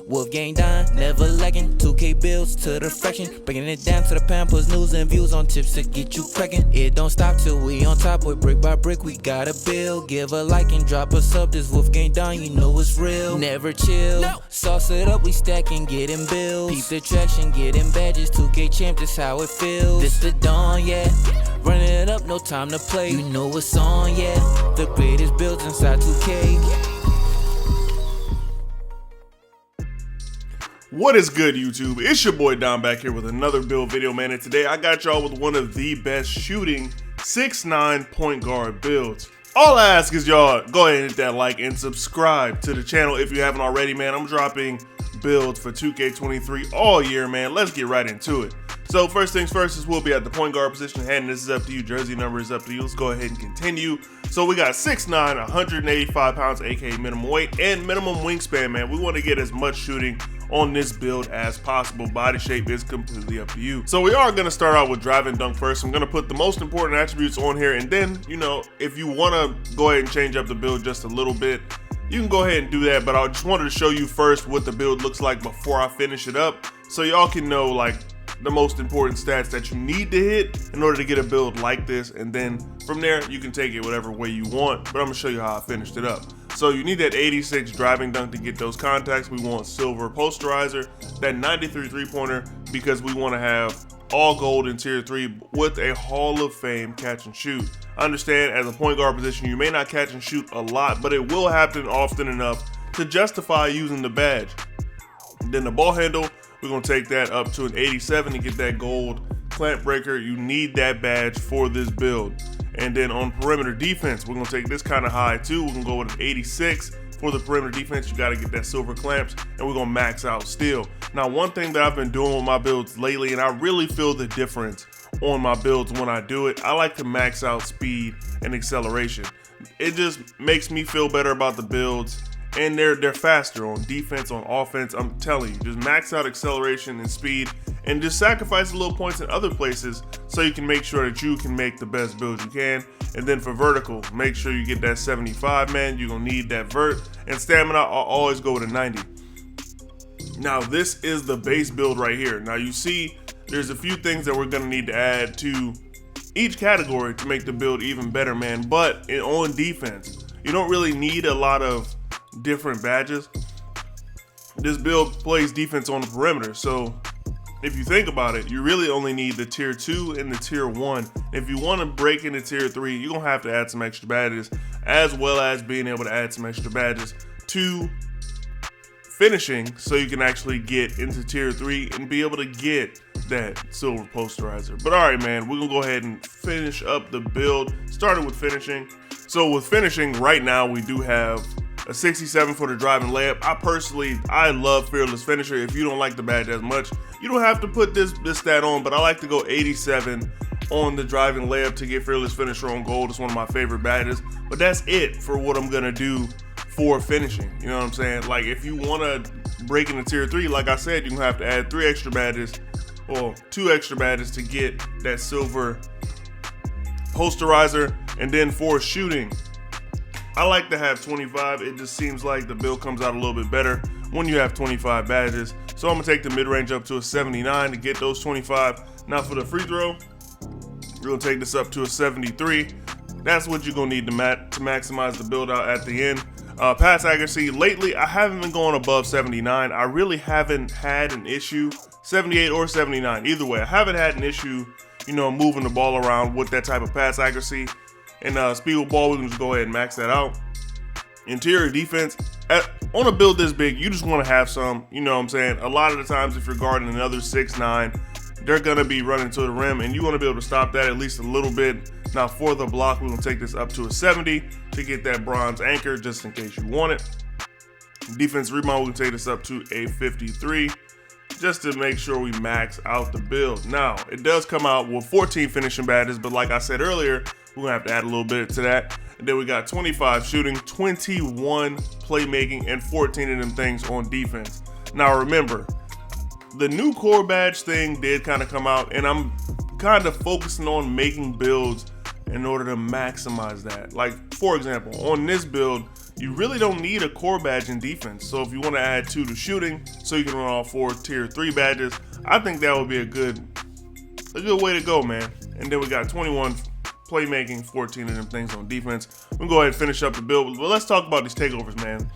WolfGxngDon, never lacking. 2K bills to the fraction, breaking it down to the pound, puts news and views on tips to get you cracking. It don't stop till we on top, boy, brick by brick, we gotta build. Give a like and drop a sub, this WolfGxngDon, you know it's real. Never chill, sauce it up, we stacking, getting bills. Peep the traction, getting badges, 2K champ, this how it feels. This the dawn, yeah, running it up, no time to play. You know it's on, yeah, the greatest builds inside 2K. What is good, YouTube? It's your boy Don back here with another build video, man, and today I got y'all with one of the best shooting 6'9" point guard builds. All I ask is y'all go ahead and hit that like and subscribe to the channel if you haven't already, man. I'm dropping builds for 2K23 all year, man. Let's get right into it. So first things first is we'll be at the point guard position, and this is up to you. Jersey number is up to you. Let's go ahead and continue. So we got 6'9", 185 pounds, aka minimum weight, and minimum wingspan, man. We want to get as much shooting on this build as possible. Body shape is completely up to you. So we are going to start out with drive and dunk first. I'm going to put the most important attributes on here, and then, you know, if you want to go ahead and change up the build just a little bit, you can go ahead and do that. But I just wanted to show you first what the build looks like before I finish it up, so y'all can know like the most important stats that you need to hit in order to get a build like this, and then from there you can take it whatever way you want. But I'm gonna show you how I finished it up. So you need that 86 driving dunk to get those contacts. We want silver posterizer, that 93 3-pointer because we want to have all gold in tier 3 with a Hall of Fame catch and shoot. I understand as a point guard position you may not catch and shoot a lot, but it will happen often enough to justify using the badge. Then the ball handle, we're gonna take that up to an 87 to get that gold clamp breaker. You need that badge for this build. And then on perimeter defense, we're gonna take this kind of high too. We're gonna go with an 86 for the perimeter defense. You gotta get that silver clamps, and we're gonna max out steel. Now, one thing that I've been doing with my builds lately, and I really feel the difference on my builds when I do it, I like to max out speed and acceleration. It just makes me feel better about the builds, and they're faster on defense, on offense. I'm telling you, just max out acceleration and speed, and just sacrifice a little points in other places so you can make sure that you can make the best build you can. And then for vertical, make sure you get that 75, man. You're gonna need that vert. And stamina, I'll always go with a 90. Now, this is the base build right here. Now, you see, there's a few things that we're gonna need to add to each category to make the build even better, man. But on defense, you don't really need a lot of different badges. This build plays defense on the perimeter, so if you think about it, you really only need the tier 2 and the tier 1. If you want to break into tier 3, you're gonna have to add some extra badges, as well as being able to add some extra badges to finishing, so you can actually get into tier 3 and be able to get that silver posterizer. But all right, man, we're gonna go ahead and finish up the build, starting with finishing. So with finishing right now, we do have a 67 for the driving layup. I love Fearless Finisher. If you don't like the badge as much, you don't have to put this stat on, but I like to go 87 on the driving layup to get Fearless Finisher on gold. It's one of my favorite badges, but that's it for what I'm gonna do for finishing. You know what I'm saying? Like, if you wanna break into tier 3, like I said, you're gonna have to add 3 extra badges, or 2 extra badges to get that silver posterizer. And then for shooting, I like to have 25. It just seems like the build comes out a little bit better when you have 25 badges. So I'm gonna take the mid-range up to a 79 to get those 25. Now for the free throw, we're gonna take this up to a 73. That's what you're gonna need to maximize the build out at the end. Pass accuracy, lately I haven't been going above 79. I really haven't had an issue, 78 or 79, either way. I haven't had an issue, you know, moving the ball around with that type of pass accuracy. And speed with ball, we can just go ahead and max that out. Interior defense, on a build this big, you just want to have some, you know what I'm saying? A lot of the times if you're guarding another 6'9", they're going to be running to the rim, and you want to be able to stop that at least a little bit. Now for the block, we're going to take this up to a 70 to get that bronze anchor, just in case you want it. Defense rebound, we can take this up to a 53. Just to make sure we max out the build. Now, it does come out with 14 finishing badges, but like I said earlier, we're gonna have to add a little bit to that. And then we got 25 shooting, 21 playmaking, and 14 of them things on defense. Now remember, the new core badge thing did kind of come out, and I'm kind of focusing on making builds in order to maximize that. Like, for example, on this build, you really don't need a core badge in defense. So if you want to add 2 to shooting, so you can run all 4 tier 3 badges, I think that would be a good way to go, man. And then we got 21 playmaking, 14 of them things on defense. We'll go ahead and finish up the build, but let's talk about these takeovers, man.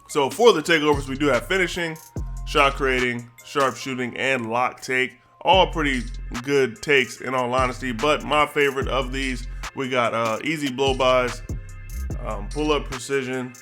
So for the takeovers, we do have finishing, shot creating, sharpshooting, and lock take. All pretty good takes in all honesty, but my favorite of these, we got easy blow-bys, pull-up precision,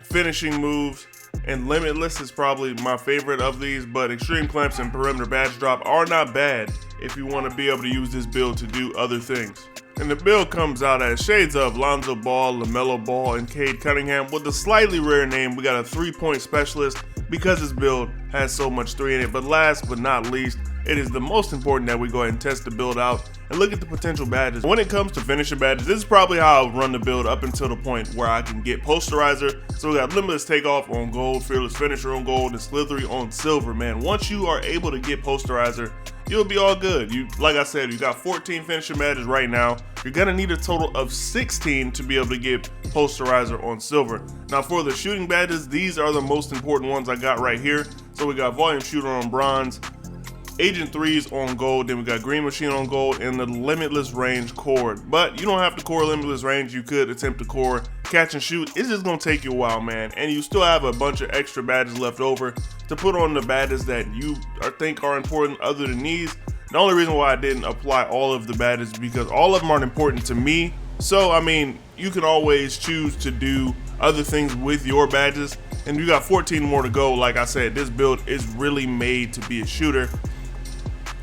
finishing moves, and limitless is probably my favorite of these, but extreme clamps and perimeter badge drop are not bad if you want to be able to use this build to do other things. And the build comes out as shades of Lonzo Ball, LaMelo Ball, and Cade Cunningham with a slightly rare name. We got a 3-point specialist because this build has so much 3 in it. But last but not least, it is the most important that we go ahead and test the build out and look at the potential badges. When it comes to finishing badges, this is probably how I'll run the build up until the point where I can get posterizer. So we got limitless takeoff on gold, fearless finisher on gold, and slithery on silver, man. Once you are able to get posterizer, you'll be all good. Like I said, you got 14 finishing badges right now. You're gonna need a total of 16 to be able to get posterizer on silver. Now for the shooting badges, these are the most important ones I got right here. So we got volume shooter on bronze, Agent 3s on gold, then we got Green Machine on gold, and the limitless range core. But you don't have to core limitless range. You could attempt to core catch and shoot. It's just gonna take you a while, man, and you still have a bunch of extra badges left over to put on the badges that you think are important other than these. The only reason why I didn't apply all of the badges is because all of them aren't important to me. So I mean, you can always choose to do other things with your badges, and you got 14 more to go. Like I said, this build is really made to be a shooter.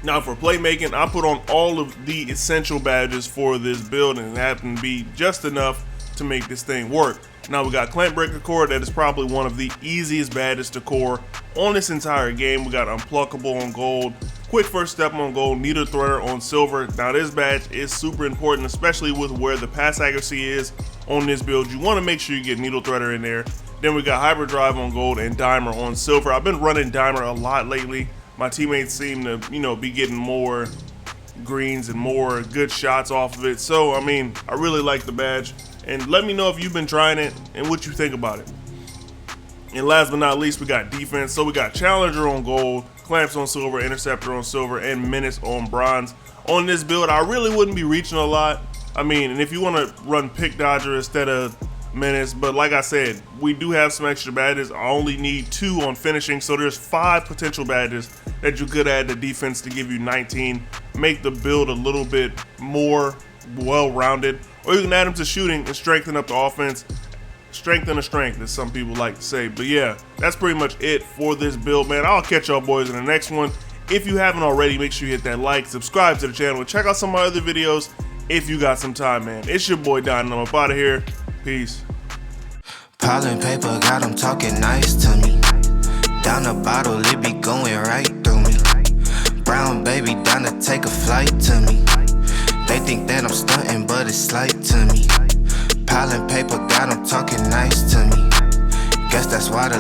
Now for playmaking, I put on all of the essential badges for this build, and it happened to be just enough to make this thing work. Now we got Clamp Breaker Core, that is probably one of the easiest badges to core on this entire game. We got Unpluckable on gold, Quick First Step on gold, Needle Threader on silver. Now this badge is super important, especially with where the pass accuracy is on this build. You want to make sure you get Needle Threader in there. Then we got Hyperdrive on gold and Dimer on silver. I've been running Dimer a lot lately. My teammates seem to, be getting more greens and more good shots off of it. So, I mean, I really like the badge. And let me know if you've been trying it and what you think about it. And last but not least, we got defense. So we got Challenger on gold, Clamps on silver, Interceptor on silver, and Menace on bronze. On this build, I really wouldn't be reaching a lot. I mean, and if you want to run Pick Dodger instead of Menace, but like I said, we do have some extra badges. I only need 2 on finishing, so there's 5 potential badges that you could add to defense to give you 19, make the build a little bit more well-rounded, or you can add them to shooting and strengthen up the offense. Strengthen the strength, as some people like to say. But yeah, that's pretty much it for this build, man. I'll catch y'all boys in the next one. If you haven't already, make sure you hit that like, subscribe to the channel, and check out some of my other videos if you got some time, man. It's your boy Don, and I'm up out of here. Peace. Piling paper, got them talking nice to me. Down the bottle, it be going right through me. Brown baby, down to take a flight to me. They think that I'm stunting, but it's slight to me. Piling paper, got them talking nice to me. Guess that's why the